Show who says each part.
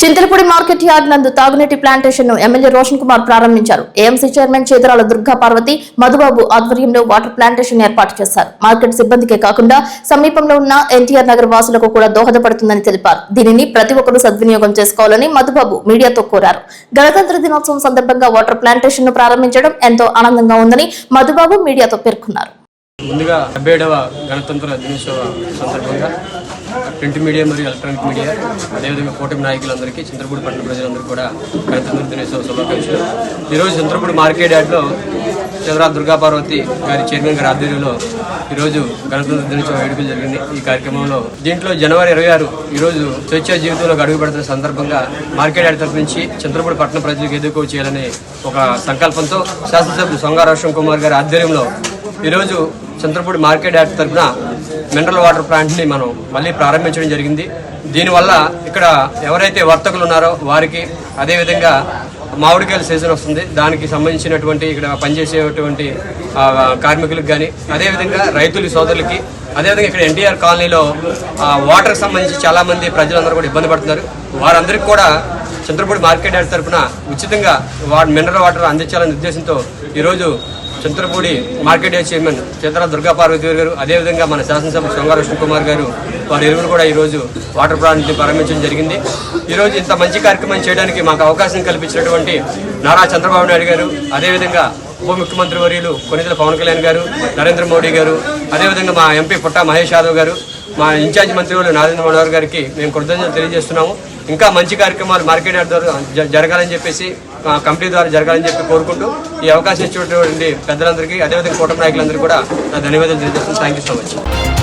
Speaker 1: Chintalapudi market yard నందు తాగునీటి plantation ను ఎమ్మెల్యే రోషన్ కుమార్ ప్రారంభించారు. ఏఎంసీ చైర్మన్ చేతురాల దుర్గా పార్వతి, మధుబాబు ఆధ్వర్యంలో వాటర్ ప్లాంటేషన్ ఏర్పాటు చేశారు. మార్కెట్ సిబ్బందికే కాకుండా సమీపంలో ఉన్న ఎన్టీఆర్ నగర్ వాసులకు కూడా దోహదపడుతుందని తెలిపారు. దీనిని ప్రతి ఒక్కరూ సద్వినియోగం చేసుకోవాలని మధుబాబు మీడియాతో కోరారు. గణతంత్ర దినోత్సవం సందర్భంగా వాటర్ ప్లాంటేషన్ ను ప్రారంభించడం ఎంతో ఆనందంగా ఉందని మధుబాబు మీడియాతో పేర్కొన్నారు.
Speaker 2: ముందుగా 77వ గణతంత్ర దినోత్సవ సందర్భంగా ప్రింట్ మీడియా మరియు ఎలక్ట్రానిక్ మీడియా అదేవిధంగా కూటమి నాయకులందరికీ చింతలపూడి పట్టణ ప్రజలందరూ కూడా గణతంత్ర దినోత్సవ శుభాకాంక్షలు. ఈరోజు చింతలపూడి మార్కెట్ యార్డ్లో చేతురాల దుర్గా పార్వతి గారి చైర్మన్ గారి ఆధ్వర్యంలో ఈరోజు గణతంత్ర దినోత్సవ వేడుకలు జరిగింది. ఈ కార్యక్రమంలో దీంట్లో జనవరి 26 ఈరోజు స్వేచ్ఛ జీవితంలోకి అడుగు పెడుతున్న సందర్భంగా మార్కెట్ యార్డ్ తరఫు నుంచి చింతలపూడి పట్టణ ప్రజలకు ఎదుర్కో చేయాలనే ఒక సంకల్పంతో శాసనసభ్యులు సొంగ రోషన్ కుమార్ గారి ఆధ్వర్యంలో ఈరోజు చింతలపూడి మార్కెట్ యార్డ్ తరఫున మినరల్ వాటర్ ప్లాంట్ని మనం మళ్ళీ ప్రారంభించడం జరిగింది. దీనివల్ల ఇక్కడ ఎవరైతే వర్తకులు ఉన్నారో వారికి, అదేవిధంగా మామిడికాయల సీజన్ వస్తుంది, దానికి సంబంధించినటువంటి ఇక్కడ పనిచేసేటువంటి కార్మికులకు కానీ, అదేవిధంగా రైతుల సోదరులకి, అదేవిధంగా ఇక్కడ ఎన్టీఆర్ కాలనీలో వాటర్కి సంబంధించి చాలామంది ప్రజలందరూ కూడా ఇబ్బంది పడుతున్నారు. వారందరికీ కూడా చింతలపూడి మార్కెట్ యార్డ్ తరఫున ఉచితంగా మినరల్ వాటర్ అందించాలనే ఉద్దేశంతో ఈరోజు Chintalapudi market yard chairman Chethurala Durga Parvathi గారు, అదేవిధంగా మన శాసనసభ్యులు సొంగ రోషన్ కుమార్ గారు వారి ఇరువురు కూడా ఈరోజు వాటర్ ప్లాంట్ని ప్రారంభించడం జరిగింది. ఈరోజు ఇంత మంచి కార్యక్రమం చేయడానికి మాకు అవకాశం కల్పించినటువంటి నారా చంద్రబాబు నాయుడు గారు, అదేవిధంగా ఉప ముఖ్యమంత్రి వర్యులు కొనిదెల పవన్ కళ్యాణ్ గారు, నరేంద్ర మోడీ గారు, అదేవిధంగా మా ఎంపీ పుట్టా మహేష్ యాదవ్ గారు, మా ఇన్ఛార్జ్ మంత్రి వాళ్ళు నరేంద్ర మోడీ గారికి మేము కృతజ్ఞతలు తెలియజేస్తున్నాము. ఇంకా మంచి కార్యక్రమాలు మార్కెట్ యార్డ్ ద్వారా జరగాలని చెప్పేసి, కమిటీ ద్వారా జరగాలని చెప్పి కోరుకుంటూ ఈ అవకాశం ఇచ్చినటువంటి పెద్దలందరికీ, అదేవిధంగా కూటమి నాయకులందరికీ కూడా నా ధన్యవాదాలు తెలియజేస్తున్నాను. Thank you so much.